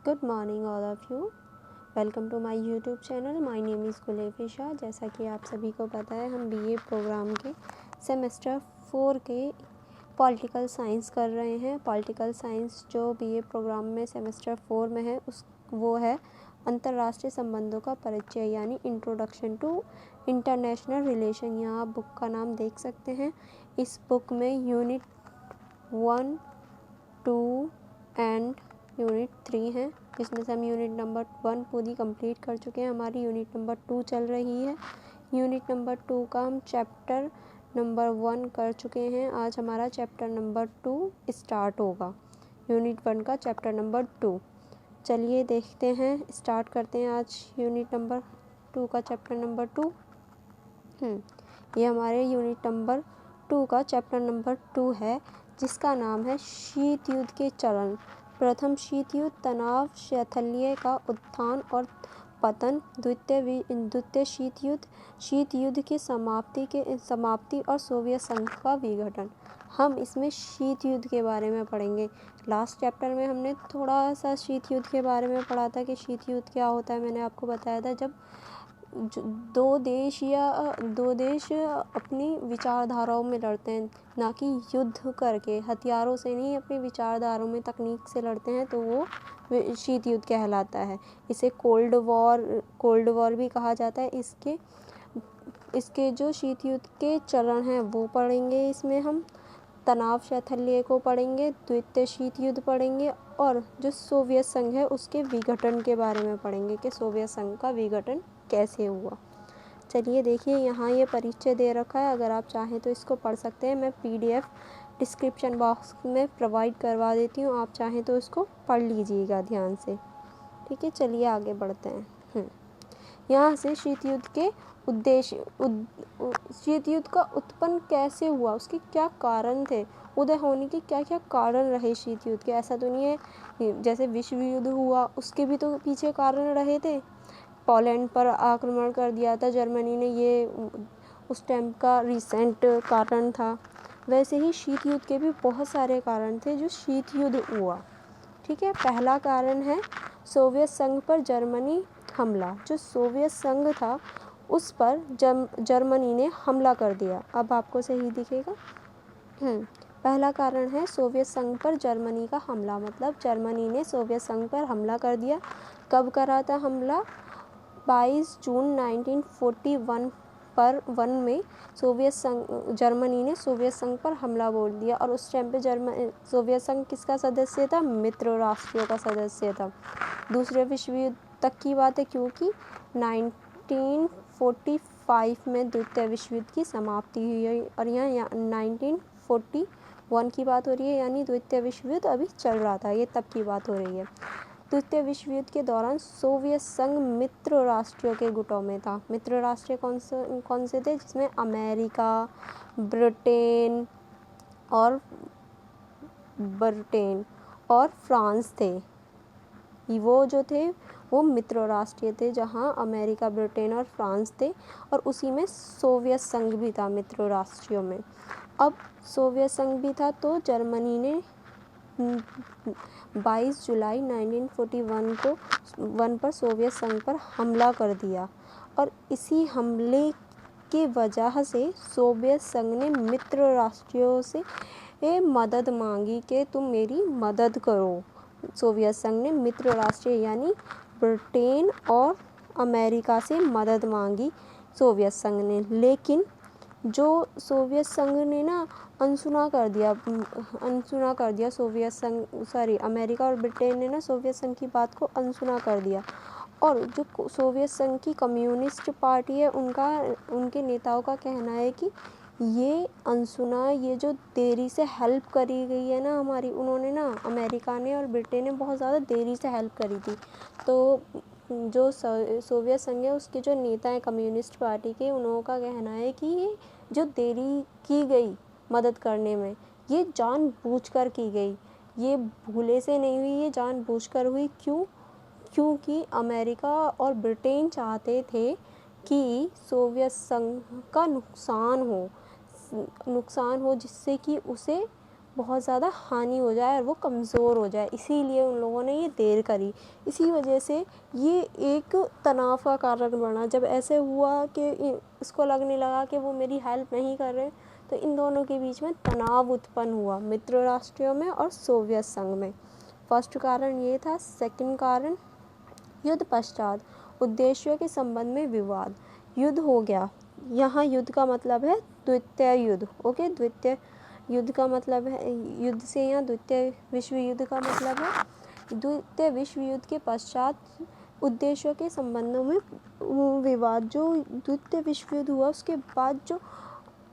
Good morning all of you. Welcome to my YouTube channel. My name is Gulefisha. जैसा कि आप सभी को पता है, हम बीए प्रोग्राम के सेमेस्टर 4 के पॉलिटिकल साइंस कर रहे हैं। पॉलिटिकल साइंस जो बीए प्रोग्राम में सेमेस्टर 4 में है वो है अंतर्राष्ट्रीय संबंधों का परिचय, यानी इंट्रोडक्शन टू इंटरनेशनल रिलेशन। यहाँ आप बुक का नाम देख सकते हैं। इस बुक में यूनिट 1, 2 एंड यूनिट 3 है, जिसमें से हम यूनिट नंबर 1 पूरी कंप्लीट कर चुके हैं। हमारी यूनिट नंबर 2 चल रही है। यूनिट नंबर 2 का हम चैप्टर नंबर 1 कर चुके हैं। आज हमारा चैप्टर नंबर 2 स्टार्ट होगा। यूनिट 1 का चैप्टर नंबर 2। चलिए देखते हैं, स्टार्ट करते हैं आज यूनिट नंबर 2 का चैप्टर नंबर 2। ये हमारे यूनिट नंबर 2 का चैप्टर नंबर 2 है, जिसका नाम है शीत युद्ध के चरण। प्रथम शीत युद्ध, तनाव, शैथिल्य का उत्थान और पतन। द्वितीय शीत युद्ध की समाप्ति और सोवियत संघ का विघटन। हम इसमें शीत युद्ध के बारे में पढ़ेंगे। लास्ट चैप्टर में हमने थोड़ा सा शीत युद्ध के बारे में पढ़ा था कि शीत युद्ध क्या होता है। मैंने आपको बताया था, जब दो देश अपनी विचारधाराओं में लड़ते हैं, ना कि युद्ध करके, हथियारों से नहीं, अपनी विचारधाराओं में तकनीक से लड़ते हैं, तो वो शीत युद्ध कहलाता है। इसे कोल्ड वॉर भी कहा जाता है। इसके जो शीत युद्ध के चरण हैं वो पढ़ेंगे। इसमें हम तनाव शैथिल्य को पढ़ेंगे, द्वितीय शीत युद्ध पढ़ेंगे, और जो सोवियत संघ है उसके विघटन के बारे में पढ़ेंगे कि सोवियत संघ का विघटन कैसे हुआ। चलिए देखिए, यहाँ ये परिचय दे रखा है। अगर आप चाहें तो इसको पढ़ सकते हैं। मैं PDF डिस्क्रिप्शन बॉक्स में प्रोवाइड करवा देती हूँ, आप चाहें तो इसको पढ़ लीजिएगा ध्यान से। ठीक है, चलिए आगे बढ़ते हैं। यहाँ से शीत युद्ध के उद्देश्य, शीत युद्ध का उत्पन्न कैसे हुआ, उसके क्या कारण थे, उदय होने के क्या क्या कारण रहे शीत युद्ध के। ऐसा तो नहीं है जैसे विश्व युद्ध हुआ उसके भी तो पीछे कारण रहे थे। पोलैंड पर आक्रमण कर दिया था जर्मनी ने, ये उस टाइम का रिसेंट कारण था। वैसे ही शीत युद्ध के भी बहुत सारे कारण थे जो शीत युद्ध हुआ। ठीक है, पहला कारण है सोवियत संघ पर जर्मनी हमला। जो सोवियत संघ था उस पर जर्मनी ने हमला कर दिया। अब आपको सही दिखेगा। पहला कारण है सोवियत संघ पर जर्मनी का हमला, मतलब जर्मनी ने सोवियत संघ पर हमला कर दिया। कब करा था हमला? 22 जून 1941 में जर्मनी ने सोवियत संघ पर हमला बोल दिया। और उस टाइम पे सोवियत संघ किसका सदस्य था? मित्र राष्ट्रों का सदस्य था। दूसरे विश्व युद्ध तक की बात है, क्योंकि 1945 में द्वितीय विश्व युद्ध की समाप्ति हुई है, और यहाँ 1941 की बात हो रही है, यानी द्वितीय विश्व युद्ध अभी चल रहा था, ये तब की बात हो रही है। द्वितीय विश्व युद्ध के दौरान सोवियत संघ मित्र राष्ट्रों के गुटों में था। मित्र राष्ट्र कौन से थे? जिसमें अमेरिका, ब्रिटेन और फ्रांस थे। वो जो थे वो मित्र राष्ट्रीय थे, जहाँ अमेरिका, ब्रिटेन और फ्रांस थे, और उसी में सोवियत संघ भी था मित्र राष्ट्रों में। अब सोवियत संघ भी था तो जर्मनी ने 22 जुलाई 1941 पर सोवियत संघ पर हमला कर दिया, और इसी हमले की वजह से सोवियत संघ ने मित्र राष्ट्रों से मदद मांगी कि तुम मेरी मदद करो। सोवियत संघ ने मित्र राष्ट्र यानी ब्रिटेन और अमेरिका से मदद मांगी सोवियत संघ ने, लेकिन जो सोवियत संघ ने ना अनसुना कर दिया अमेरिका और ब्रिटेन ने ना सोवियत संघ की बात को अनसुना कर दिया। और जो सोवियत संघ की कम्युनिस्ट पार्टी है, उनके नेताओं का कहना है कि ये जो देरी से हेल्प करी गई है ना हमारी, उन्होंने ना, अमेरिका ने और ब्रिटेन ने बहुत ज़्यादा देरी से हेल्प करी थी। तो जो सोवियत संघ है उसके जो नेता हैं कम्युनिस्ट पार्टी के, उन्हों का कहना है कि ये जो देरी की गई मदद करने में, ये जानबूझकर की गई, ये भूले से नहीं हुई, ये जानबूझकर हुई। क्योंकि अमेरिका और ब्रिटेन चाहते थे कि सोवियत संघ का नुकसान हो, जिससे कि उसे बहुत ज़्यादा हानि हो जाए और वो कमज़ोर हो जाए, इसीलिए उन लोगों ने ये देर करी। इसी वजह से ये एक तनाव का कारण बना। जब ऐसे हुआ कि इसको लगने लगा कि वो मेरी हेल्प नहीं कर रहे, तो इन दोनों के बीच में तनाव उत्पन्न हुआ, मित्र राष्ट्रों में और सोवियत संघ में। फर्स्ट कारण ये था। सेकंड कारण, युद्ध पश्चात उद्देश्यों के संबंध में विवाद। युद्ध हो गया, यहाँ युद्ध का मतलब है द्वितीय युद्ध। ओके, द्वितीय युद्ध का मतलब है, युद्ध से यहाँ द्वितीय विश्व युद्ध का मतलब है। द्वितीय विश्व युद्ध के पश्चात उद्देश्यों के संबंधों में विवाद। जो द्वितीय विश्व युद्ध हुआ उसके बाद जो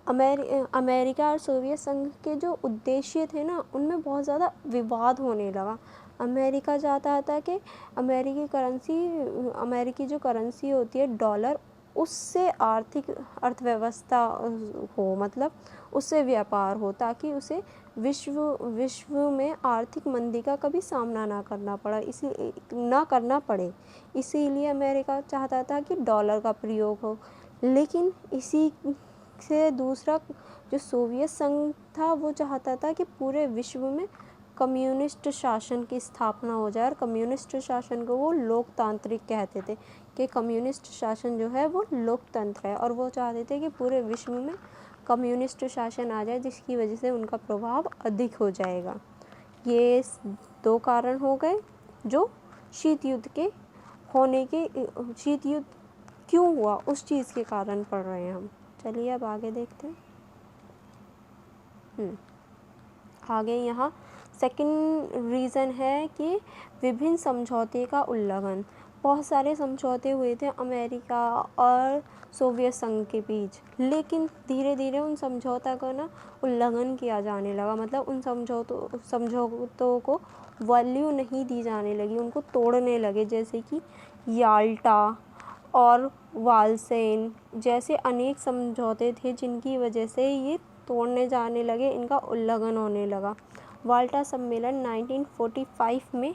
अमेरिका और सोवियत संघ के जो उद्देश्य थे ना, उनमें बहुत ज़्यादा विवाद होने लगा। अमेरिका चाहता था कि अमेरिकी जो करेंसी होती है डॉलर, उससे आर्थिक अर्थव्यवस्था हो, मतलब उससे व्यापार हो, ताकि उसे विश्व में आर्थिक मंदी का कभी सामना ना करना पड़े। इसीलिए अमेरिका चाहता था कि डॉलर का प्रयोग हो। लेकिन इसी से दूसरा जो सोवियत संघ था, वो चाहता था कि पूरे विश्व में कम्युनिस्ट शासन की स्थापना हो जाए। और कम्युनिस्ट शासन को वो लोकतांत्रिक कहते थे, कि कम्युनिस्ट शासन जो है वो लोकतंत्र है, और वो चाहते थे कि पूरे विश्व में कम्युनिस्ट शासन आ जाए, जिसकी वजह से उनका प्रभाव अधिक हो जाएगा। ये दो कारण हो गए जो शीत युद्ध क्यों हुआ उस चीज़ के कारण पढ़ रहे हैं हम। चलिए अब आगे देखते हैं। आगे यहाँ सेकंड रीज़न है कि विभिन्न समझौते का उल्लंघन। बहुत सारे समझौते हुए थे अमेरिका और सोवियत संघ के बीच, लेकिन धीरे धीरे उन समझौता का ना उल्लंघन किया जाने लगा। मतलब उन समझौतों को वैल्यू नहीं दी जाने लगी, उनको तोड़ने लगे। जैसे कि याल्टा और वालसेन जैसे अनेक समझौते थे, जिनकी वजह से ये तोड़ने जाने लगे, इनका उल्लंघन होने लगा। वाल्टा सम्मेलन 1945 में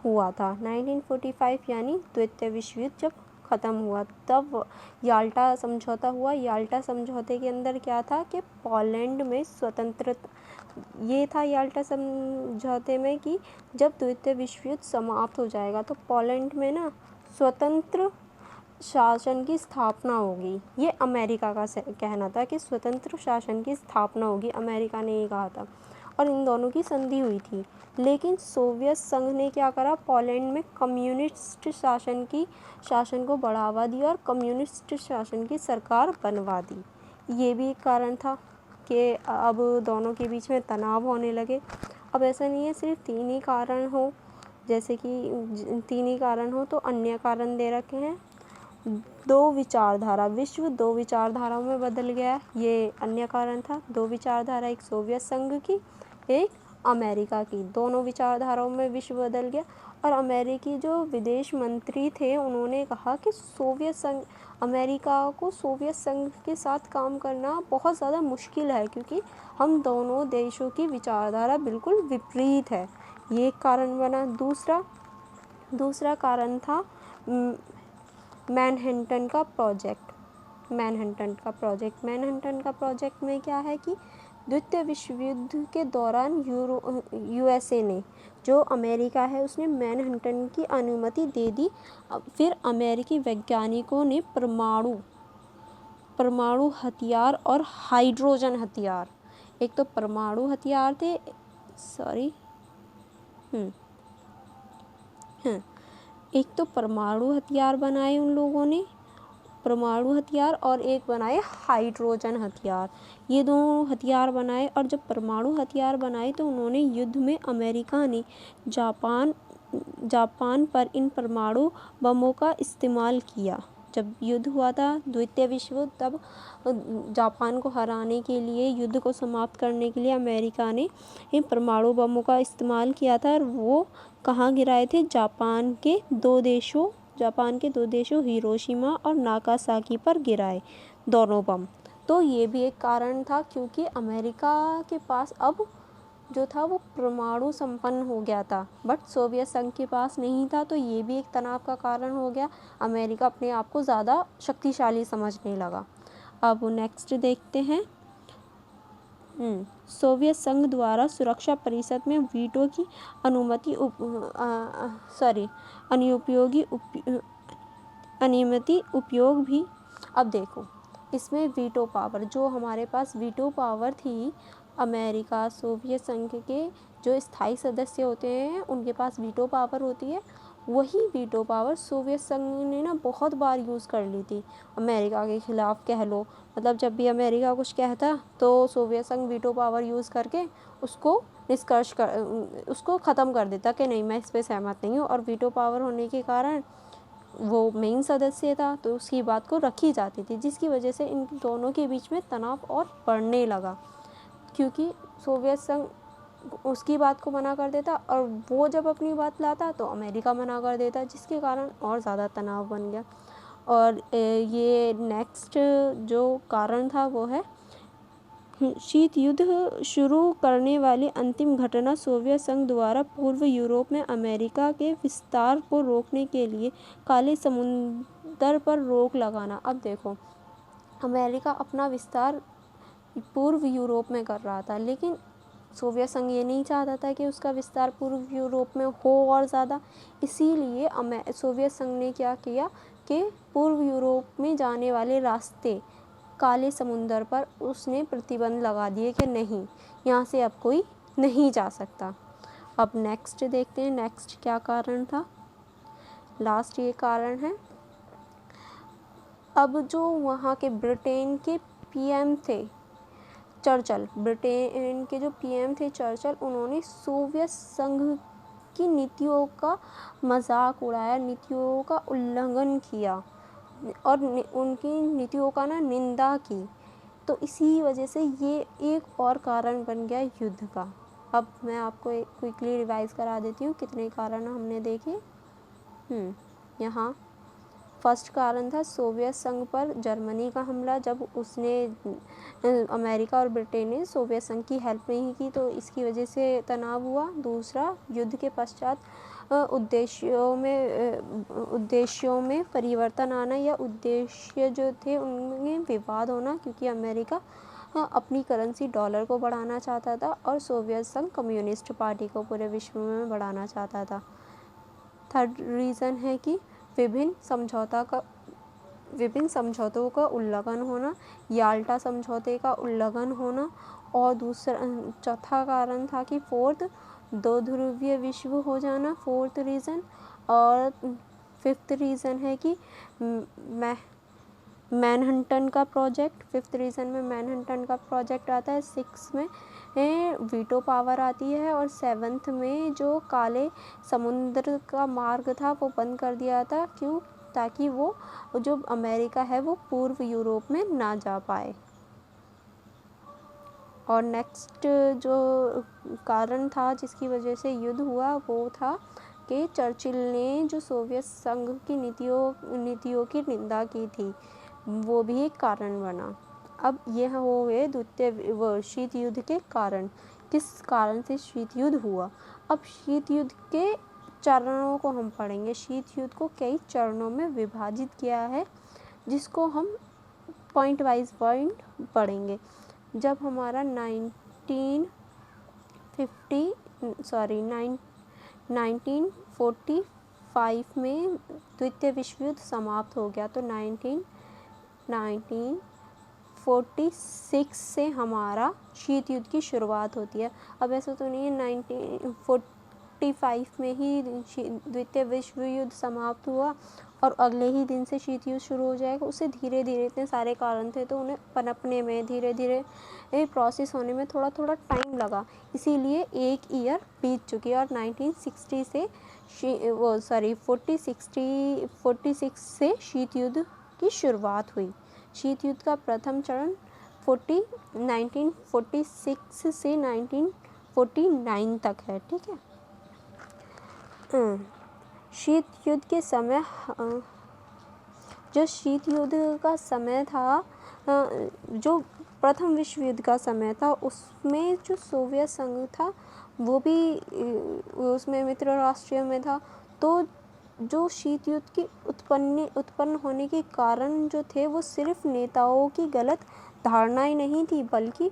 हुआ था। 1945 यानी द्वितीय विश्व युद्ध जब ख़त्म हुआ, तब याल्टा समझौता हुआ। याल्टा समझौते के अंदर क्या था कि पोलैंड में स्वतंत्रता, ये था याल्टा समझौते में कि जब द्वितीय विश्व युद्ध समाप्त हो जाएगा तो पोलैंड में ना स्वतंत्र शासन की स्थापना होगी। ये अमेरिका का कहना था कि स्वतंत्र शासन की स्थापना होगी, अमेरिका ने ये कहा था, और इन दोनों की संधि हुई थी। लेकिन सोवियत संघ ने क्या करा, पोलैंड में कम्युनिस्ट शासन को बढ़ावा दिया और कम्युनिस्ट शासन की सरकार बनवा दी। ये भी एक कारण था कि अब दोनों के बीच में तनाव होने लगे। अब ऐसा नहीं है सिर्फ तीन ही कारण हो, जैसे कि तीन ही कारण हो, तो अन्य कारण दे रखे हैं। दो विचारधारा, विश्व दो विचारधाराओं में बदल गया, ये अन्य कारण था। दो विचारधारा, एक सोवियत संघ की, एक अमेरिका की। दोनों विचारधाराओं में विश्व बदल गया। और अमेरिकी जो विदेश मंत्री थे, उन्होंने कहा कि अमेरिका को सोवियत संघ के साथ काम करना बहुत ज़्यादा मुश्किल है, क्योंकि हम दोनों देशों की विचारधारा बिल्कुल विपरीत है। ये एक कारण बना। दूसरा कारण था मैनहट्टन का प्रोजेक्ट में क्या है कि द्वितीय विश्व युद्ध के दौरान यूएसए ने, जो अमेरिका है, उसने मैनहट्टन की अनुमति दे दी। फिर अमेरिकी वैज्ञानिकों ने परमाणु हथियार और हाइड्रोजन हथियार, एक तो परमाणु हथियार थे, एक तो परमाणु हथियार बनाए उन लोगों ने, परमाणु हथियार, और एक बनाए हाइड्रोजन हथियार। ये दोनों हथियार बनाए। और जब परमाणु हथियार बनाए तो उन्होंने युद्ध में अमेरिका ने जापान पर इन परमाणु बमों का इस्तेमाल किया। जब युद्ध हुआ था द्वितीय विश्व युद्ध, तब जापान को हराने के लिए, युद्ध को समाप्त करने के लिए अमेरिका ने इन परमाणु बमों का इस्तेमाल किया था। और वो कहाँ गिराए थे? जापान के दो देशों हिरोशिमा और नागासाकी पर गिराए दोनों बम। तो ये भी एक कारण था, क्योंकि अमेरिका के पास अब जो था वो परमाणु संपन्न हो गया था, बट सोवियत संघ के पास नहीं था। तो ये भी एक तनाव का कारण हो गया। अमेरिका अपने आप को ज़्यादा शक्तिशाली समझने लगा। अब नेक्स्ट देखते हैं, सोवियत संघ द्वारा सुरक्षा परिषद में वीटो की अनुमति उपयोग भी। अब देखो, इसमें वीटो पावर, जो हमारे पास वीटो पावर थी, अमेरिका, सोवियत संघ के जो स्थायी सदस्य होते हैं उनके पास वीटो पावर होती है। वही वीटो पावर सोवियत संघ ने ना बहुत बार यूज़ कर ली थी अमेरिका के खिलाफ, कह लो। मतलब जब भी अमेरिका कुछ कहता तो सोवियत संघ वीटो पावर यूज़ करके उसको उसको ख़त्म कर देता कि नहीं, मैं इस पर सहमत नहीं हूँ। और वीटो पावर होने के कारण वो मेन सदस्य था तो उसकी बात को रखी जाती थी, जिसकी वजह से इन दोनों के बीच में तनाव और बढ़ने लगा, क्योंकि सोवियत संघ उसकी बात को मना कर देता और वो जब अपनी बात लाता तो अमेरिका मना कर देता, जिसके कारण और ज़्यादा तनाव बन गया। और ये नेक्स्ट जो कारण था वो है शीत युद्ध शुरू करने वाली अंतिम घटना सोवियत संघ द्वारा पूर्व यूरोप में अमेरिका के विस्तार को रोकने के लिए काले समुद्र पर रोक लगाना। अब देखो, अमेरिका अपना विस्तार पूर्व यूरोप में कर रहा था, लेकिन सोवियत संघ ये नहीं चाहता था कि उसका विस्तार पूर्व यूरोप में हो और ज़्यादा। इसीलिए सोवियत संघ ने क्या किया कि पूर्व यूरोप में जाने वाले रास्ते काले समुद्र पर उसने प्रतिबंध लगा दिए कि नहीं, यहाँ से अब कोई नहीं जा सकता। अब नेक्स्ट देखते हैं, नेक्स्ट क्या कारण था। लास्ट ये कारण है, अब जो वहाँ के ब्रिटेन के पीएम थे चर्चिल, ब्रिटेन के जो पीएम थे चर्चिल, उन्होंने सोवियत संघ की नीतियों का मजाक उड़ाया, नीतियों का उल्लंघन किया और उनकी नीतियों का ना निंदा की। तो इसी वजह से ये एक और कारण बन गया युद्ध का। अब मैं आपको एक क्विकली रिवाइज करा देती हूँ कितने कारण हमने देखे। यहाँ फर्स्ट कारण था सोवियत संघ पर जर्मनी का हमला, जब उसने अमेरिका और ब्रिटेन ने सोवियत संघ की हेल्प नहीं की तो इसकी वजह से तनाव हुआ। दूसरा, युद्ध के पश्चात उद्देश्यों में परिवर्तन आना या उद्देश्य जो थे उनमें विवाद होना, क्योंकि अमेरिका अपनी करेंसी डॉलर को बढ़ाना चाहता था और सोवियत संघ कम्युनिस्ट पार्टी को पूरे विश्व में बढ़ाना चाहता था। थर्ड रीज़न है कि विभिन्न समझौतों का उल्लंघन होना, याल्टा समझौते का उल्लंघन होना। और चौथा कारण था कि दो ध्रुवीय विश्व हो जाना, फोर्थ रीज़न। और फिफ्थ रीज़न है कि मैनहट्टन का प्रोजेक्ट, फिफ्थ रीज़न में मैनहट्टन का प्रोजेक्ट आता है। सिक्स में वीटो पावर आती है और सेवन्थ में जो काले समुद्र का मार्ग था वो बंद कर दिया था। क्यों? ताकि वो जो अमेरिका है वो पूर्व यूरोप में ना जा पाए। और नेक्स्ट जो कारण था जिसकी वजह से युद्ध हुआ वो था कि चर्चिल ने जो सोवियत संघ की नीतियों की निंदा की थी, वो भी एक कारण बना। अब यह हो गए द्वितीय शीत युद्ध के कारण। किस कारण से शीत युद्ध हुआ? अब शीत युद्ध के चरणों को हम पढ़ेंगे। शीत युद्ध को कई चरणों में विभाजित किया है, जिसको हम पॉइंट वाइज पॉइंट पढ़ेंगे। जब हमारा 1945 में द्वितीय विश्व युद्ध समाप्त हो गया, तो 1946 से हमारा शीत युद्ध की शुरुआत होती है। अब ऐसा तो नहीं है 1945 में ही द्वितीय विश्व युद्ध समाप्त हुआ और अगले ही दिन से शीत युद्ध शुरू हो जाएगा। उससे धीरे धीरे इतने सारे कारण थे तो उन्हें पनपने में, धीरे धीरे प्रोसेस होने में थोड़ा थोड़ा टाइम लगा, इसीलिए एक ईयर बीत चुकी है। और 1960 से 46 से शीत युद्ध की शुरुआत हुई। शीत युद्ध का प्रथम चरण 1946 से 1949 तक है, ठीक है। शीत युद्ध के समय, जो शीत युद्ध का समय था, जो प्रथम विश्व युद्ध का समय था, उसमें जो सोवियत संघ था वो भी उसमें मित्र राष्ट्रीय में था। तो जो शीत युद्ध की उत्पन्न होने के कारण जो थे वो सिर्फ नेताओं की गलत धारणाएं नहीं थी, बल्कि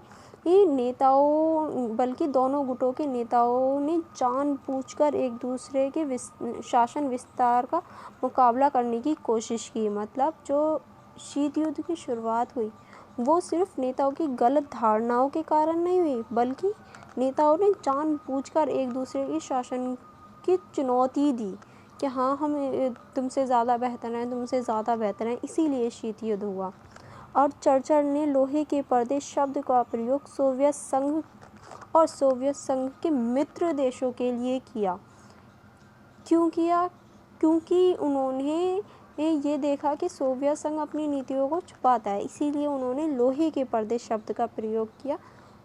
नेताओं बल्कि दोनों गुटों के नेताओं ने जानबूझकर एक दूसरे के शासन विस्तार का मुकाबला करने की कोशिश की। मतलब जो शीत युद्ध की शुरुआत हुई वो सिर्फ नेताओं की गलत धारणाओं के कारण नहीं हुई, बल्कि नेताओं ने जानबूझकर एक दूसरे के शासन की चुनौती दी कि हाँ हम तुमसे ज़्यादा बेहतर हैं, तुमसे ज़्यादा बेहतर हैं, इसीलिए शीत युद्ध हुआ। और चर्चिल ने लोहे के पर्दे शब्द का प्रयोग सोवियत संघ और सोवियत संघ के मित्र देशों के लिए किया। क्यों किया? क्योंकि उन्होंने ये देखा कि सोवियत संघ अपनी नीतियों को छुपाता है, इसीलिए उन्होंने लोहे के पर्दे शब्द का प्रयोग किया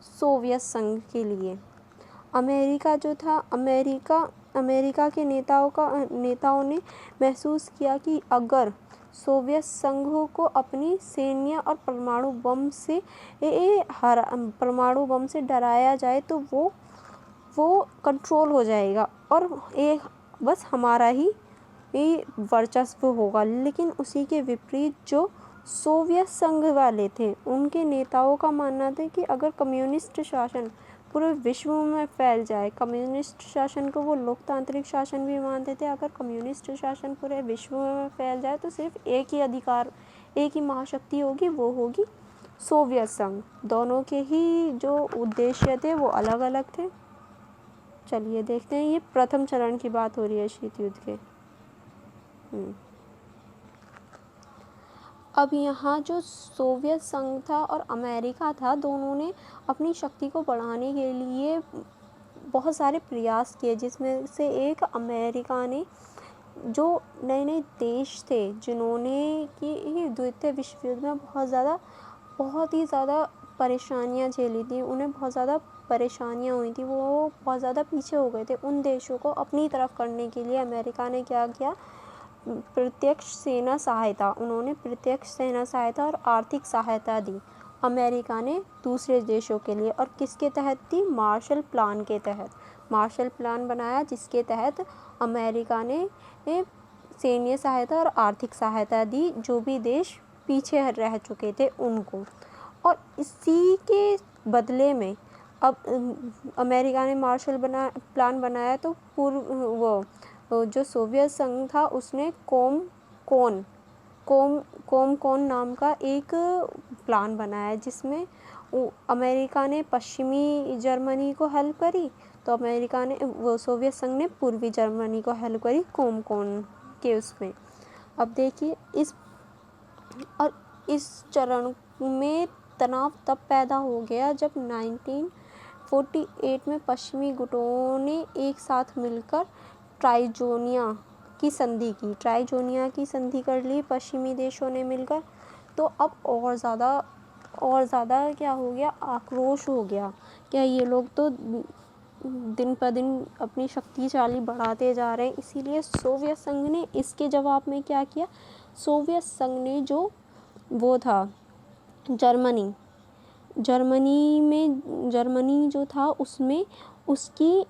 सोवियत संघ के लिए। अमेरिका जो था, अमेरिका के नेताओं ने महसूस किया कि अगर सोवियत संघ को अपनी सैन्य और परमाणु बम से डराया जाए तो वो कंट्रोल हो जाएगा और बस हमारा ही वर्चस्व होगा। लेकिन उसी के विपरीत जो सोवियत संघ वाले थे, उनके नेताओं का मानना था कि अगर कम्युनिस्ट शासन पूरे विश्व में फैल जाए, कम्युनिस्ट शासन को वो लोकतांत्रिक शासन भी मानते थे, अगर कम्युनिस्ट शासन पूरे विश्व में फैल जाए तो सिर्फ एक ही महाशक्ति होगी, वो होगी सोवियत संघ। दोनों के ही जो उद्देश्य थे वो अलग अलग थे। चलिए देखते हैं, ये प्रथम चरण की बात हो रही है शीत युद्ध के। अब यहाँ जो सोवियत संघ था और अमेरिका था, दोनों ने अपनी शक्ति को बढ़ाने के लिए बहुत सारे प्रयास किए, जिसमें से एक अमेरिका ने जो नए नए देश थे जिन्होंने कि द्वितीय विश्व युद्ध में बहुत ही ज़्यादा परेशानियाँ झेली थी, उन्हें बहुत ज़्यादा परेशानियाँ हुई थी, वो बहुत ज़्यादा पीछे हो गए थे, उन देशों को अपनी तरफ करने के लिए अमेरिका ने क्या किया? उन्होंने प्रत्यक्ष सेना सहायता और आर्थिक सहायता दी अमेरिका ने दूसरे देशों के लिए। और किसके तहत दी? मार्शल प्लान के तहत। मार्शल प्लान बनाया जिसके तहत अमेरिका ने सैन्य सहायता और आर्थिक सहायता दी जो भी देश पीछे रह चुके थे उनको। और इसी के बदले में अब अमेरिका ने मार्शल प्लान बनाया तो जो सोवियत संघ था उसने कोम नाम का एक प्लान बनाया, जिसमें अमेरिका ने पश्चिमी जर्मनी को हेल्प करी, तो सोवियत संघ ने पूर्वी जर्मनी को हेल्प करी कोम के उसमें। अब देखिए इस चरण में तनाव तब पैदा हो गया जब 1948 में पश्चिमी गुटों ने एक साथ मिलकर ट्राइजोनिया की संधि कर ली पश्चिमी देशों ने मिलकर। तो अब और ज़्यादा क्या हो गया? आक्रोश हो गया। क्या ये लोग तो दिन पर दिन अपनी शक्तिशाली बढ़ाते जा रहे हैं। इसीलिए सोवियत संघ ने इसके जवाब में क्या किया? सोवियत संघ ने जो वो था जर्मनी जो था उसमें उसकी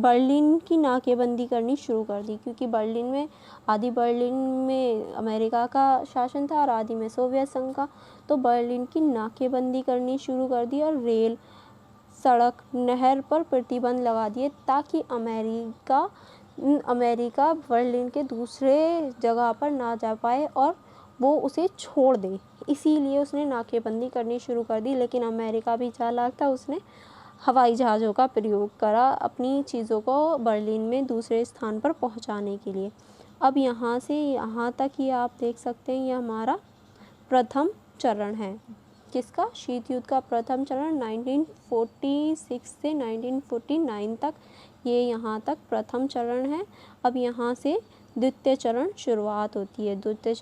बर्लिन की नाकेबंदी करनी शुरू कर दी, क्योंकि आधी बर्लिन में अमेरिका का शासन था और आधी में सोवियत संघ का। तो बर्लिन की नाकेबंदी करनी शुरू कर दी और रेल, सड़क, नहर पर प्रतिबंध लगा दिए ताकि अमेरिका बर्लिन के दूसरे जगह पर ना जा पाए और वो उसे छोड़ दे। इसीलिए उसने नाकेबंदी करनी शुरू कर दी। लेकिन अमेरिका भी चालाक था, उसने हवाई जहाज़ों का प्रयोग करा अपनी चीज़ों को बर्लिन में दूसरे स्थान पर पहुंचाने के लिए। अब यहाँ से यहाँ तक ही आप देख सकते हैं, ये हमारा प्रथम चरण है। किसका? शीत युद्ध का प्रथम चरण 1946 से 1949 तक, ये यहाँ तक प्रथम चरण है। अब यहाँ से द्वितीय चरण शुरुआत होती है। द्वितीय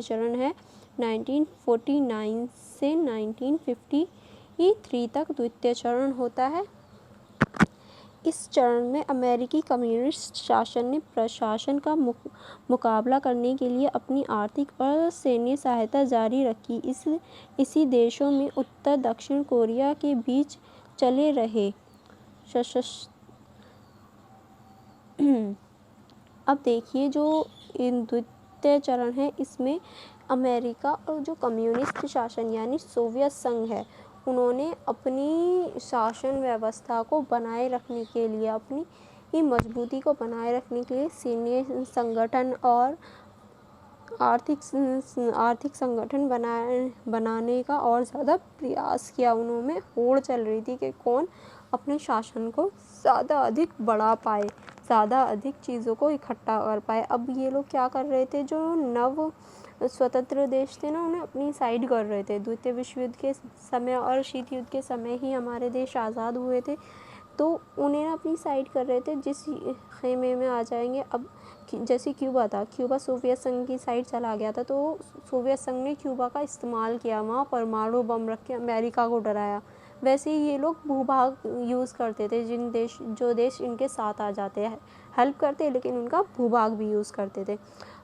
चरण है 1949 से 1953 तक द्वितीय चरण होता है। इस चरण में अमेरिकी कम्युनिस्ट शासन ने प्रशासन का मुकाबला करने के लिए अपनी आर्थिक और सैन्य सहायता जारी रखी। इसी देशों में उत्तर दक्षिण कोरिया के बीच चले रहे अब देखिए जो द्वितीय चरण है इसमें अमेरिका और जो कम्युनिस्ट शासन यानी सोवियत संघ है, उन्होंने अपनी शासन व्यवस्था को बनाए रखने के लिए, अपनी मजबूती को बनाए रखने के लिए सैन्य संगठन और आर्थिक संगठन बनाने का और ज़्यादा प्रयास किया। उन्होंने होड़ चल रही थी कि कौन अपने शासन को ज़्यादा अधिक बढ़ा पाए, ज़्यादा अधिक चीज़ों को इकट्ठा कर पाए। अब ये लोग क्या कर रहे थे, जो नव स्वतंत्र देश थे ना, उन्हें अपनी साइड कर रहे थे। द्वितीय विश्व युद्ध के समय और शीत युद्ध के समय ही हमारे देश आज़ाद हुए थे, तो उन्हें अपनी साइड कर रहे थे। जिस खेमे में आ जाएंगे, अब जैसे क्यूबा था, क्यूबा सोवियत संघ की साइड चला गया था, तो सोवियत संघ ने क्यूबा का इस्तेमाल किया, वहाँ परमाणु बम रख के अमेरिका को डराया। वैसे ही ये लोग भूभाग यूज़ करते थे, जो देश इनके साथ आ जाते हैं हेल्प करते, लेकिन उनका भूभाग भी यूज़ करते थे।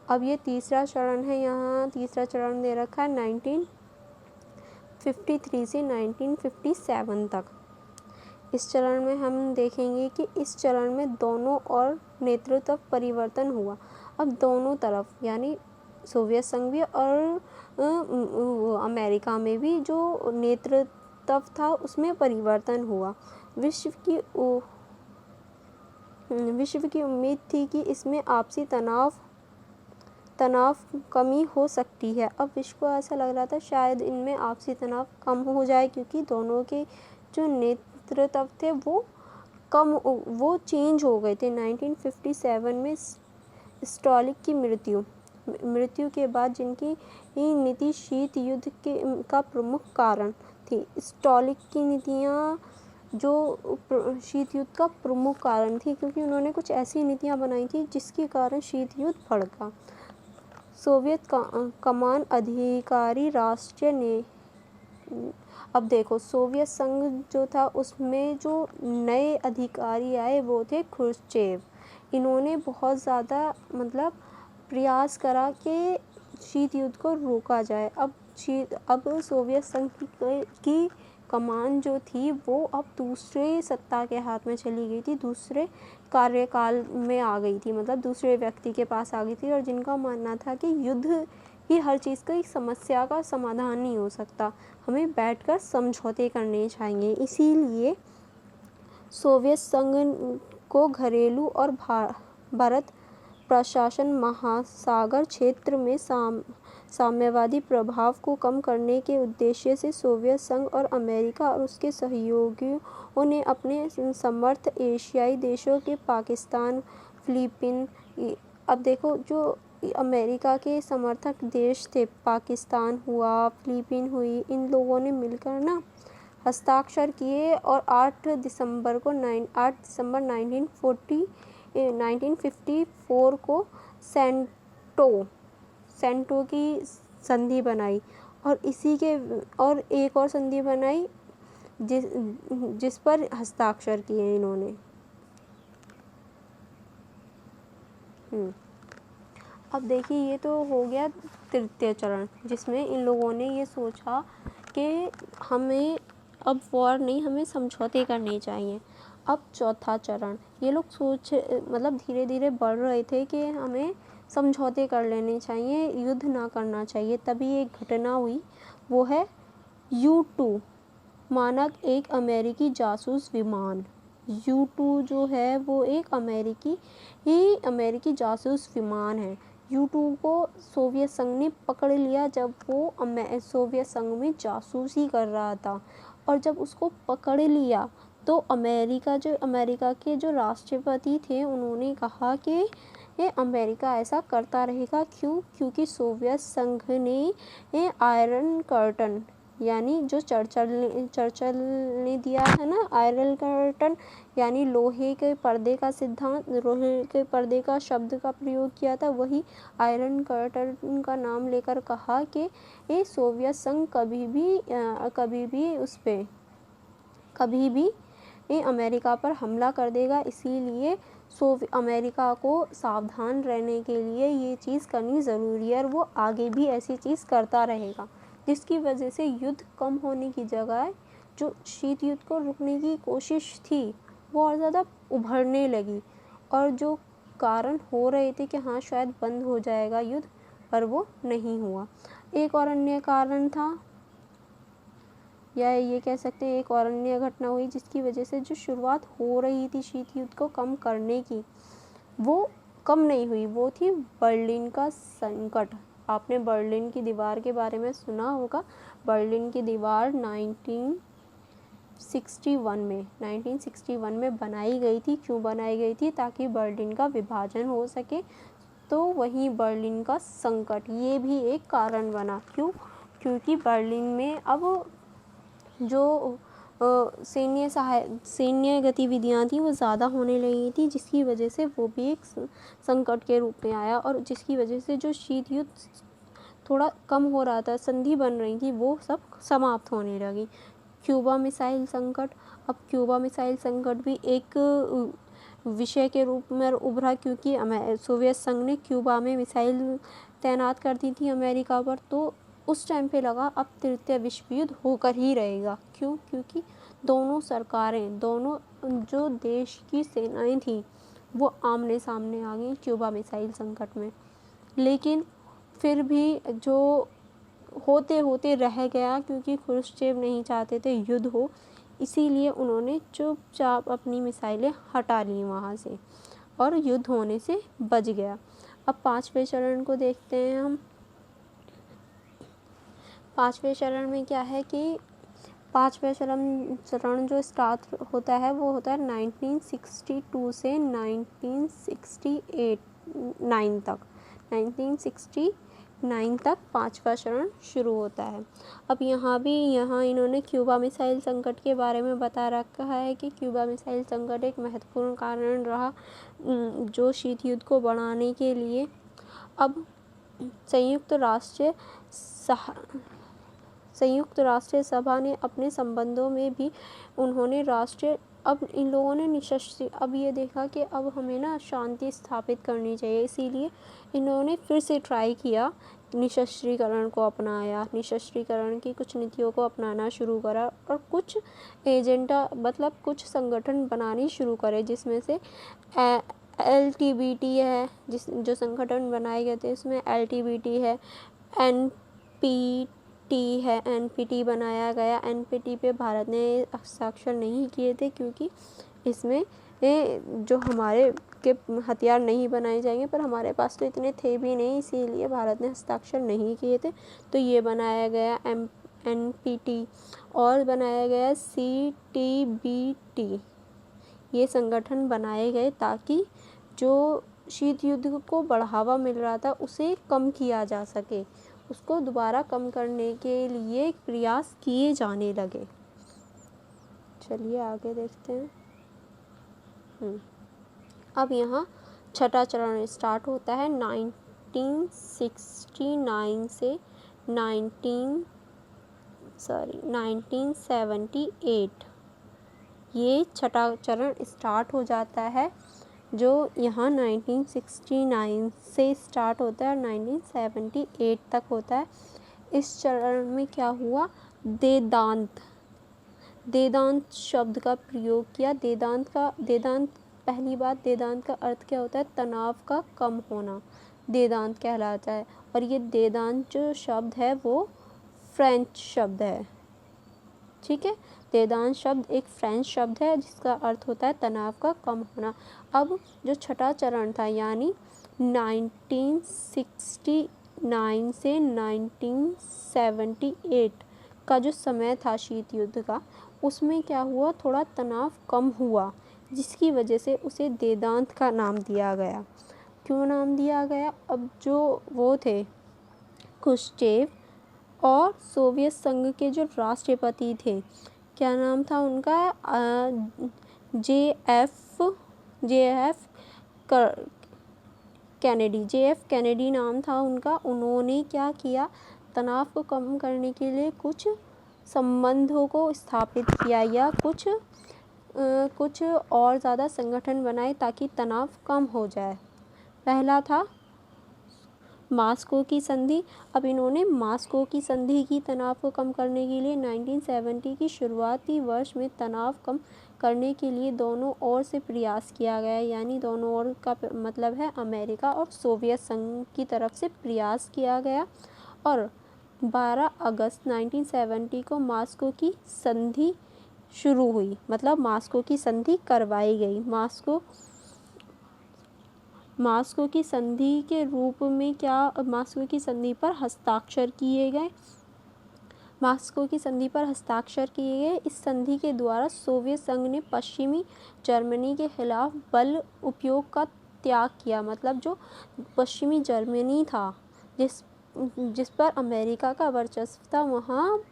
अब ये तीसरा चरण है, यहाँ तीसरा चरण दे रखा है 1953 से 1957 तक। इस चरण में हम देखेंगे कि इस चरण में दोनों और नेतृत्व परिवर्तन हुआ। अब दोनों तरफ यानी सोवियत संघ भी और अमेरिका में भी जो नेतृत्व था उसमें परिवर्तन हुआ। विश्व की उम्मीद थी कि इसमें आपसी तनाव कमी हो सकती है। अब विश्व को ऐसा लग रहा था शायद इनमें आपसी तनाव कम हो जाए, क्योंकि दोनों के जो नेतृत्व थे वो चेंज हो गए थे। 1957 में स्टॉलिन की मृत्यु के बाद जिनकी नीति शीत युद्ध का प्रमुख कारण थी। स्टॉलिन की नीतियाँ जो शीत युद्ध का प्रमुख कारण थी, क्योंकि उन्होंने कुछ ऐसी नीतियाँ बनाई थी जिसके कारण शीत युद्ध भड़का। सोवियत कमान अधिकारी राष्ट्र ने, अब देखो सोवियत संघ जो था उसमें जो नए अधिकारी आए वो थे ख्रुश्चेव। इन्होंने बहुत ज़्यादा प्रयास करा कि शीत युद्ध को रोका जाए। अब सोवियत संघ की कमान जो थी वो अब दूसरे सत्ता के हाथ में चली गई थी, दूसरे कार्यकाल में आ गई थी, दूसरे व्यक्ति के पास आ गई थी, और जिनका मानना था कि युद्ध ही हर चीज़ का समस्या का समाधान नहीं हो सकता, हमें बैठकर समझौते करने चाहिए। इसीलिए सोवियत संघ को घरेलू और भारत प्रशासन महासागर क्षेत्र में साम्यवादी प्रभाव को कम करने के उद्देश्य से सोवियत संघ और अमेरिका और उसके सहयोगियों ने अपने समर्थ एशियाई देशों के पाकिस्तान, फिलीपीन, अब देखो जो अमेरिका के समर्थक देश थे, पाकिस्तान हुआ, फिलीपीन हुई, इन लोगों ने मिलकर ना हस्ताक्षर किए और 8 दिसंबर 1954 को सेंटो की संधि बनाई, और एक और संधि बनाई जिस पर हस्ताक्षर किए इन्होंने। अब देखिए ये तो हो गया तृतीय चरण, जिसमें इन लोगों ने ये सोचा कि हमें अब वॉर नहीं, हमें समझौते करने चाहिए। अब चौथा चरण, ये लोग धीरे धीरे बढ़ रहे थे कि हमें समझौते कर लेने चाहिए, युद्ध ना करना चाहिए। तभी एक घटना हुई, वो है U-2 मानक एक अमेरिकी जासूस विमान। U-2 जो है वो एक अमेरिकी जासूस विमान है। U-2 को सोवियत संघ ने पकड़ लिया जब वो सोवियत संघ में जासूसी कर रहा था, और जब उसको पकड़ लिया तो अमेरिका के जो राष्ट्रपति थे उन्होंने कहा कि ये अमेरिका ऐसा करता रहेगा। क्योंकि सोवियत संघ ने आयरन कर्टन यानी जो चर्चिल ने दिया है ना, आयरन कर्टन यानी लोहे के पर्दे का सिद्धांत, लोहे के पर्दे का शब्द का प्रयोग किया था, वही आयरन कर्टन का नाम लेकर कहा कि ये सोवियत संघ कभी भी ये अमेरिका पर हमला कर देगा। इसीलिए अमेरिका को सावधान रहने के लिए ये चीज़ करनी ज़रूरी है, और वो आगे भी ऐसी चीज़ करता रहेगा, जिसकी वजह से युद्ध कम होने की जगह जो शीत युद्ध को रुकने की कोशिश थी वो और ज़्यादा उभरने लगी, और जो कारण हो रहे थे कि हाँ शायद बंद हो जाएगा युद्ध, पर वो नहीं हुआ। एक और अन्य कारण था, या ये कह सकते हैं एक और अन्य घटना हुई जिसकी वजह से जो शुरुआत हो रही थी शीत युद्ध को कम करने की, वो कम नहीं हुई। वो थी बर्लिन का संकट। आपने बर्लिन की दीवार के बारे में सुना होगा। बर्लिन की दीवार 1961 में बनाई गई थी। क्यों बनाई गई थी? ताकि बर्लिन का विभाजन हो सके। तो वहीं बर्लिन का संकट ये भी एक कारण बना। क्यों? क्योंकि बर्लिन में अब जो सैन्य गतिविधियाँ थी वो ज़्यादा होने लगी थी, जिसकी वजह से वो भी एक संकट के रूप में आया, और जिसकी वजह से जो शीत युद्ध थोड़ा कम हो रहा था, संधि बन रही थी, वो सब समाप्त होने लगी। क्यूबा मिसाइल संकट। अब क्यूबा मिसाइल संकट भी एक विषय के रूप में उभरा, क्योंकि सोवियत संघ ने क्यूबा में मिसाइल तैनात कर दी थी अमेरिका पर। तो उस टाइम पे लगा अब तृतीय विश्व युद्ध होकर ही रहेगा। क्यों? क्योंकि दोनों सरकारें, दोनों जो देश की सेनाएं थी, वो आमने सामने आ गई क्यूबा मिसाइल संकट में। लेकिन फिर भी जो होते होते रह गया, क्योंकि खुरुश्चेव नहीं चाहते थे युद्ध हो, इसीलिए उन्होंने चुपचाप अपनी मिसाइलें हटा ली वहाँ से, और युद्ध होने से बच गया। अब पांचवें चरण को देखते हैं हम। पांचवें चरण में क्या है कि पांचवें चरण जो स्टार्ट होता है वो होता है 1962 से 1969 तक। 1969 तक पांचवा चरण शुरू होता है। अब यहाँ इन्होंने क्यूबा मिसाइल संकट के बारे में बता रखा है कि क्यूबा मिसाइल संकट एक महत्वपूर्ण कारण रहा जो शीत युद्ध को बढ़ाने के लिए। अब संयुक्त राष्ट्र सभा ने अपने संबंधों में भी उन्होंने अब इन लोगों ने अब ये देखा कि अब हमें ना शांति स्थापित करनी चाहिए, इसीलिए इन्होंने फिर से ट्राई किया, निशस्त्रीकरण को अपनाया, निशस्त्रीकरण की कुछ नीतियों को अपनाना शुरू करा, और कुछ कुछ संगठन बनाने शुरू करे, जिसमें से LTBT है, जो संगठन बनाए गए थे उसमें LTBT है, NPT है, NPT बनाया गया। NPT पे भारत ने हस्ताक्षर नहीं किए थे, क्योंकि इसमें जो हमारे के हथियार नहीं बनाए जाएंगे, पर हमारे पास तो इतने थे भी नहीं, इसीलिए भारत ने हस्ताक्षर नहीं किए थे। तो ये बनाया गया NPT, और बनाया गया CTBT। ये संगठन बनाए गए ताकि जो शीत युद्ध को बढ़ावा मिल रहा था उसे कम किया जा सके, उसको दोबारा कम करने के लिए प्रयास किए जाने लगे। चलिए आगे देखते हैं। अब यहाँ छठा चरण स्टार्ट होता है 1969 से 1978। ये छठा चरण स्टार्ट हो जाता है, जो यहाँ 1969 से स्टार्ट होता है और 1978 तक होता है। इस चरण में क्या हुआ? देदांत शब्द का प्रयोग किया। पहली बात, देदांत का अर्थ क्या होता है? तनाव का कम होना देदांत कहलाता है। और ये देदांत जो शब्द है वो फ्रेंच शब्द है, ठीक है। देदांत शब्द एक फ्रेंच शब्द है जिसका अर्थ होता है तनाव का कम होना। अब जो छठा चरण था, यानी 1969 से 1978 का जो समय था शीत युद्ध का, उसमें क्या हुआ? थोड़ा तनाव कम हुआ, जिसकी वजह से उसे देदांत का नाम दिया गया। क्यों नाम दिया गया? अब जो वो थे खुश्चेव और सोवियत संघ के जो राष्ट्रपति थे, क्या नाम था उनका? JF कैनेडी नाम था उनका। उन्होंने क्या किया? तनाव को कम करने के लिए कुछ संबंधों को स्थापित किया, या कुछ और ज़्यादा संगठन बनाए ताकि तनाव कम हो जाए। पहला था मास्को की संधि। अब इन्होंने मास्को की संधि की तनाव को कम करने के लिए 1970 की शुरुआती वर्ष में तनाव कम करने के लिए दोनों ओर से प्रयास किया गया, यानी दोनों ओर का मतलब है अमेरिका और सोवियत संघ की तरफ से प्रयास किया गया। और 12 अगस्त 1970 को मास्को की संधि शुरू हुई, मतलब मास्को की संधि करवाई गई। मास्को की संधि के रूप में मास्को की संधि पर हस्ताक्षर किए गए। इस संधि के द्वारा सोवियत संघ ने पश्चिमी जर्मनी के खिलाफ बल उपयोग का त्याग किया, मतलब जो पश्चिमी जर्मनी था जिस पर अमेरिका का वर्चस्व था, वहाँ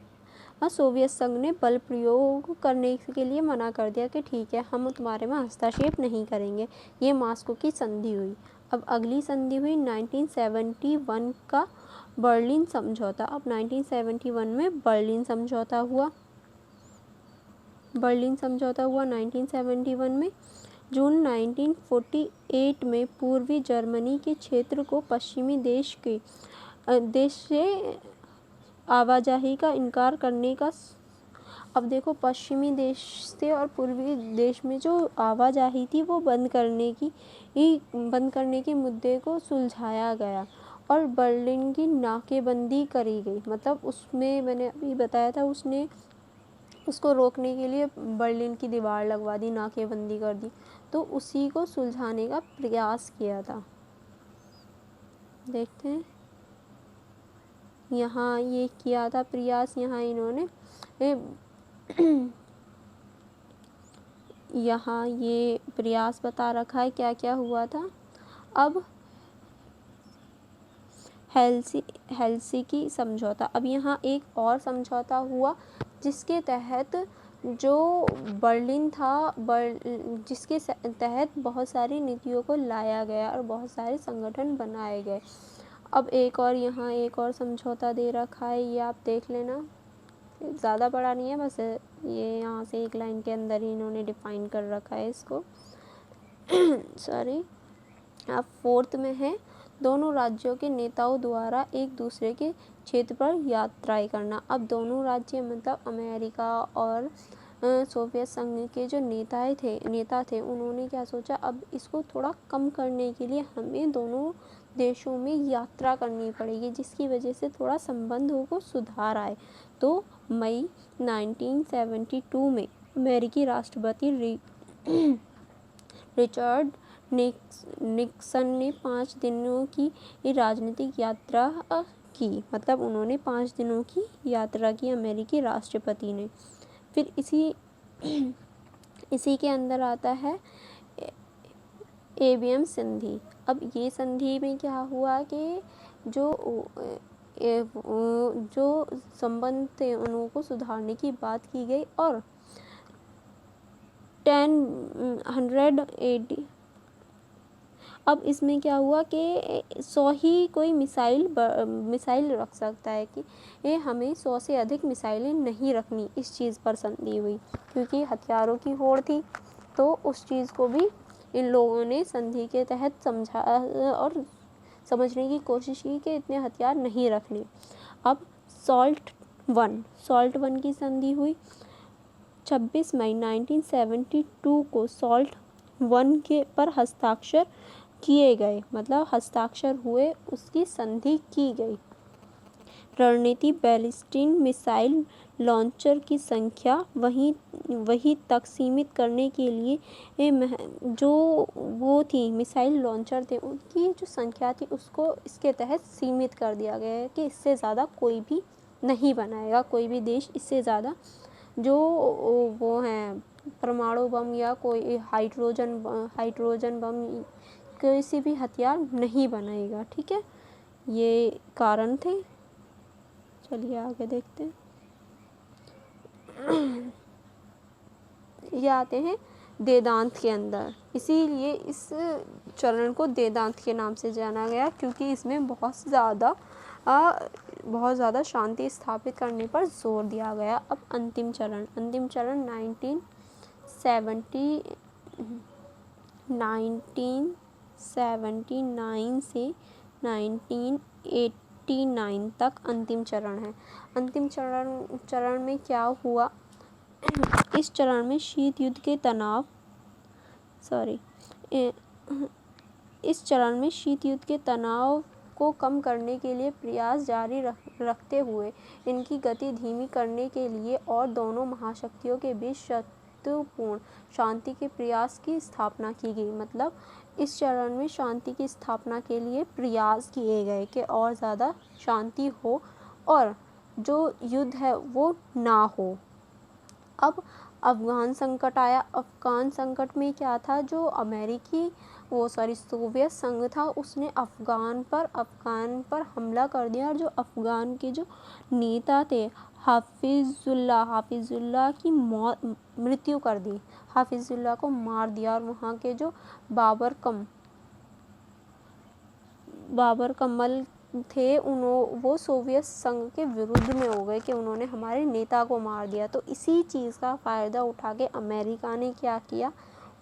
सोवियत संघ ने बल प्रयोग करने के लिए मना कर दिया कि ठीक है, हम तुम्हारे में हस्तक्षेप नहीं करेंगे। ये मास्को की संधि हुई। अब अगली संधि हुई 1971 का बर्लिन समझौता। अब 1971 में बर्लिन समझौता हुआ 1971 में। जून 1948 में पूर्वी जर्मनी के क्षेत्र को पश्चिमी देश से आवाजाही का इनकार करने का। अब देखो, पश्चिमी देश से और पूर्वी देश में जो आवाजाही थी वो बंद करने के मुद्दे को सुलझाया गया और बर्लिन की नाकेबंदी करी गई। मतलब उसमें मैंने अभी बताया था, उसको रोकने के लिए बर्लिन की दीवार लगवा दी, नाकेबंदी कर दी, तो उसी को सुलझाने का प्रयास किया था। देखते हैं, यहाँ ये किया था प्रयास, यहाँ इन्होंने यहाँ ये प्रयास बता रखा है क्या क्या हुआ था। अब हेलसिंकी समझौता। अब यहाँ एक और समझौता हुआ जिसके तहत जो बर्लिन था, जिसके तहत बहुत सारी नीतियों को लाया गया और बहुत सारे संगठन बनाए गए। अब यहाँ एक और समझौता दे रखा है, ये आप देख लेना, ज़्यादा बड़ा नहीं है, बस ये यहाँ से एक लाइन के अंदर ही इन्होंने डिफाइन कर रखा है इसको। सॉरी। अब 4th में है, दोनों राज्यों के नेताओं द्वारा एक दूसरे के क्षेत्र पर यात्राएं करना। अब दोनों राज्य मतलब अमेरिका और सोवियत संघ के जो नेता थे, उन्होंने क्या सोचा, अब इसको थोड़ा कम करने के लिए हमें दोनों देशों में यात्रा करनी पड़ेगी, जिसकी वजह से थोड़ा संबंधों को सुधार आए। तो मई 1972 में अमेरिकी राष्ट्रपति रिचर्ड निक्सन ने 5 दिनों की राजनीतिक यात्रा की, मतलब उन्होंने 5 दिनों की यात्रा की अमेरिकी राष्ट्रपति ने। फिर इसी के अंदर आता है एबीएम संधि। अब ये संधि में क्या हुआ कि जो संबंध थे उनको सुधारने की बात की गई और 10 AD। अब इसमें क्या हुआ कि 100 ही कोई मिसाइल रख सकता है कि हमें 100 से अधिक मिसाइलें नहीं रखनी, इस चीज़ पर संधि हुई, क्योंकि हथियारों की होड़ थी। तो उस चीज़ को भी इन लोगों ने संधि के तहत समझा और समझने की कोशिश की कि इतने हथियार नहीं रखने। अब सॉल्ट वन की संधि हुई 26 मई 1972 को। सॉल्ट वन के पर हस्ताक्षर किए गए, मतलब हस्ताक्षर हुए, उसकी संधि की गई। रणनीति बैलिस्टिक मिसाइल लॉन्चर की संख्या वही तक सीमित करने के लिए जो वो थी मिसाइल लॉन्चर थे, उनकी जो संख्या थी उसको इसके तहत सीमित कर दिया गया है कि इससे ज़्यादा कोई भी नहीं बनाएगा, कोई भी देश इससे ज़्यादा जो वो हैं परमाणु बम या कोई हाइड्रोजन बम, किसी भी हथियार नहीं बनाएगा। ठीक है, ये कारण थे। चलिए आगे देखते हैं। ये आते हैं वेदांत के अंदर, इसीलिए इस चरण को वेदांत के नाम से जाना गया, क्योंकि इसमें बहुत ज़्यादा शांति स्थापित करने पर जोर दिया गया। अब अंतिम चरण 1979 से 1989 तक अंतिम चरण है। अंतिम चरण में क्या हुआ इस चरण में शीत युद्ध के तनाव इस चरण में शीत युद्ध के तनाव को कम करने के लिए प्रयास जारी रखते हुए इनकी गति धीमी करने के लिए और दोनों महाशक्तियों के बीच शत्रुपूर्ण शांति के प्रयास की स्थापना की गई। मतलब इस चरण में शांति की स्थापना के लिए प्रयास किए गए कि और ज़्यादा शांति हो और जो युद्ध है वो ना हो। अब अफ़गान संकट आया। अफ़गान संकट में क्या था, जो सोवियत संघ था उसने अफ़गान पर हमला कर दिया और जो अफ़गान के जो नेता थे हाफिजुल्लाह की मृत्यु कर दी। हाफिजुल्लाह को मार दिया और वहाँ के जो बाबर कमल थे वो सोवियत संघ के विरुद्ध में हो गए कि उन्होंने हमारे नेता को मार दिया। तो इसी चीज़ का फ़ायदा उठा के अमेरिका ने क्या किया,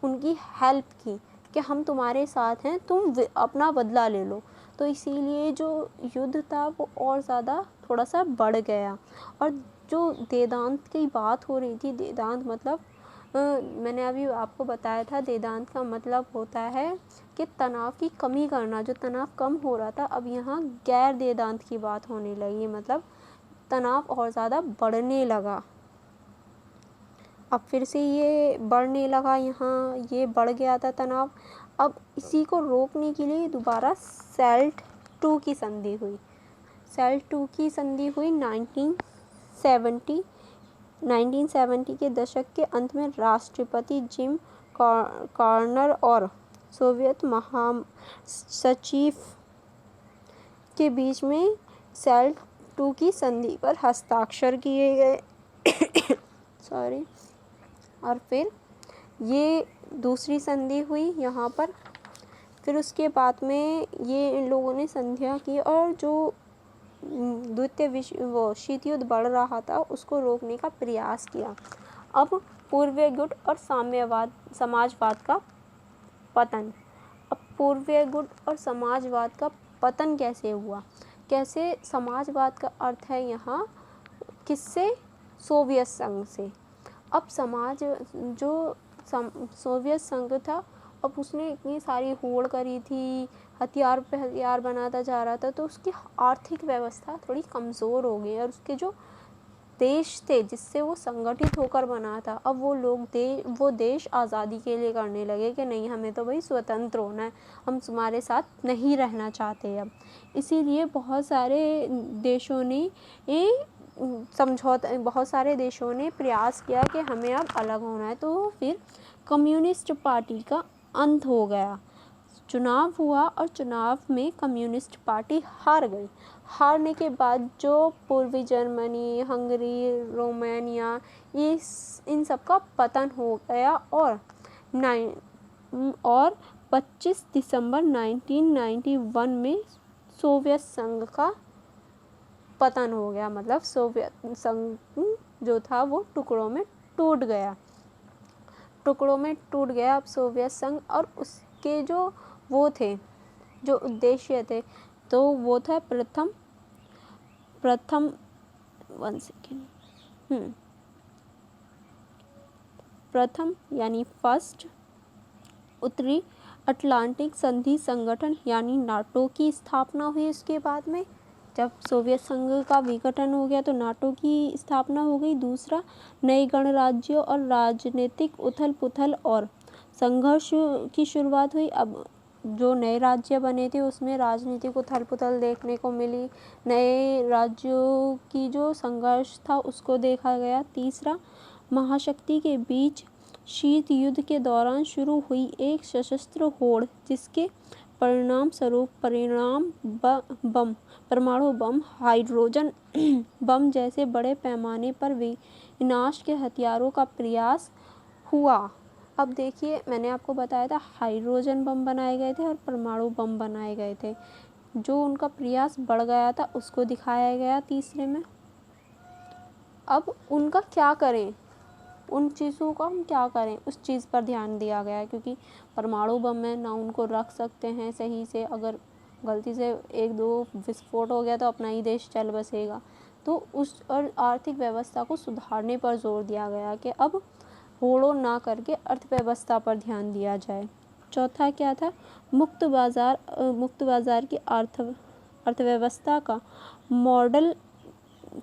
उनकी हेल्प की कि हम तुम्हारे साथ हैं, तुम अपना बदला ले लो। तो इसीलिए जो युद्ध था वो और ज़्यादा थोड़ा सा बढ़ गया। और जो देदांत की बात हो रही थी, देदांत मतलब मैंने अभी आपको बताया था, देदांत का मतलब होता है कि तनाव की कमी करना। जो तनाव कम हो रहा था अब यहाँ गैर देदांत की बात होने लगी, मतलब तनाव और ज़्यादा बढ़ने लगा। अब फिर से ये बढ़ने लगा, यहाँ ये बढ़ गया था तनाव। अब इसी को रोकने के लिए दोबारा SALT II की संधि हुई। SALT II की संधि हुई 1970 के दशक के अंत में। राष्ट्रपति जिम कार्टर और सोवियत महासचिव के बीच में SALT II की संधि पर हस्ताक्षर किए गए और फिर ये दूसरी संधि हुई यहाँ पर। फिर उसके बाद में ये इन लोगों ने संधियाँ की और जो द्वितीय शीत युद्ध बढ़ रहा था उसको रोकने का प्रयास किया। अब पूर्वीय गुट और समाजवाद का पतन। अब पूर्वीय गुट और समाजवाद का पतन कैसे हुआ, कैसे समाजवाद का अर्थ है यहाँ किससे, सोवियत संघ से। अब सोवियत संघ था, अब उसने इतनी सारी होड़ करी थी, हथियार पे हथियार बनाता जा रहा था, तो उसकी आर्थिक व्यवस्था थोड़ी कमज़ोर हो गई और उसके जो देश थे जिससे वो संगठित होकर बना था, अब वो देश आज़ादी के लिए करने लगे कि नहीं, हमें तो भाई स्वतंत्र होना है, हम तुम्हारे साथ नहीं रहना चाहते अब। इसीलिए बहुत सारे देशों ने प्रयास किया कि हमें अब अलग होना है। तो फिर कम्युनिस्ट पार्टी का अंत हो गया। चुनाव हुआ और चुनाव में कम्युनिस्ट पार्टी हार गई। हारने के बाद जो पूर्वी जर्मनी, हंगरी, रोमानिया, इन सब का पतन हो गया और 25 दिसंबर 1991 में सोवियत संघ का पतन हो गया। मतलब सोवियत संघ जो था वो टुकड़ों में टूट गया अब सोवियत संघ। और उसके जो उद्देश्य थे, तो वो था प्रथम यानी फर्स्ट उत्तरी अटलांटिक संधि संगठन यानी नाटो की स्थापना हुई। उसके बाद में जब सोवियत संघ का विघटन हो गया तो नाटो की स्थापना हो गई। दूसरा, नए गणराज्यों और राजनीतिक उथल पुथल और संघर्ष की शुरुआत हुई। अब जो नए राज्य बने थे उसमें राजनीतिक उथल पुथल देखने को मिली, नए राज्यों की जो संघर्ष था उसको देखा गया। तीसरा, महाशक्ति के बीच शीत युद्ध के दौरान शुरू हुई एक सशस्त्र होड़, जिसके परिणाम स्वरूप परमाणु बम, हाइड्रोजन बम जैसे बड़े पैमाने पर विनाश के हथियारों का प्रयास हुआ। अब देखिए, मैंने आपको बताया था हाइड्रोजन बम बनाए गए थे और परमाणु बम बनाए गए थे। जो उनका प्रयास बढ़ गया था उसको दिखाया गया तीसरे में। अब उनका क्या करें, उन चीज़ों का हम क्या करें, उस चीज़ पर ध्यान दिया गया है। क्योंकि परमाणु बम में ना उनको रख सकते हैं सही से, अगर गलती से एक दो विस्फोट हो गया तो अपना ही देश चल बसेगा। तो उस और आर्थिक व्यवस्था को सुधारने पर जोर दिया गया कि अब होड़ों ना करके अर्थव्यवस्था पर ध्यान दिया जाए। चौथा क्या था, मुक्त बाजार की अर्थव्यवस्था का मॉडल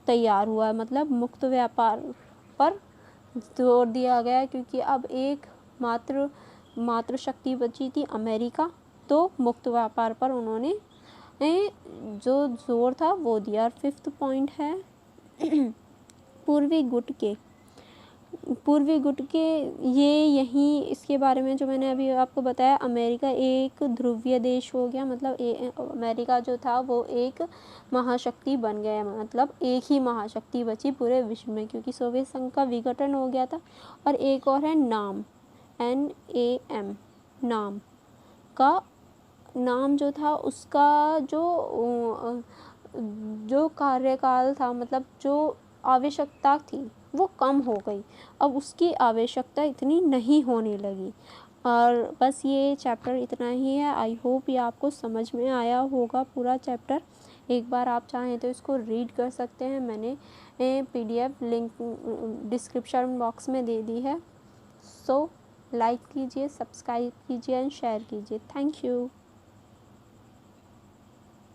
तैयार हुआ, मतलब मुक्त व्यापार पर जोर दिया गया, क्योंकि अब एक मात्र शक्ति बची थी अमेरिका, तो मुक्त व्यापार पर उन्होंने जो जोर था वो दिया। और फिफ्थ पॉइंट है पूर्वी गुट के ये यहीं इसके बारे में जो मैंने अभी आपको बताया, अमेरिका एक ध्रुवीय देश हो गया, मतलब अमेरिका जो था वो एक महाशक्ति बन गया, मतलब एक ही महाशक्ति बची पूरे विश्व में, क्योंकि सोवियत संघ का विघटन हो गया था। और एक और है नाम, NAM, नाम जो था उसका जो कार्यकाल था, मतलब जो आवश्यकता थी वो कम हो गई, अब उसकी आवश्यकता इतनी नहीं होने लगी। और बस ये चैप्टर इतना ही है। आई होप ये आपको समझ में आया होगा पूरा चैप्टर। एक बार आप चाहें तो इसको रीड कर सकते हैं, मैंने PDF लिंक डिस्क्रिप्शन बॉक्स में दे दी है। सो लाइक कीजिए, सब्सक्राइब कीजिए एंड शेयर कीजिए। Thank you.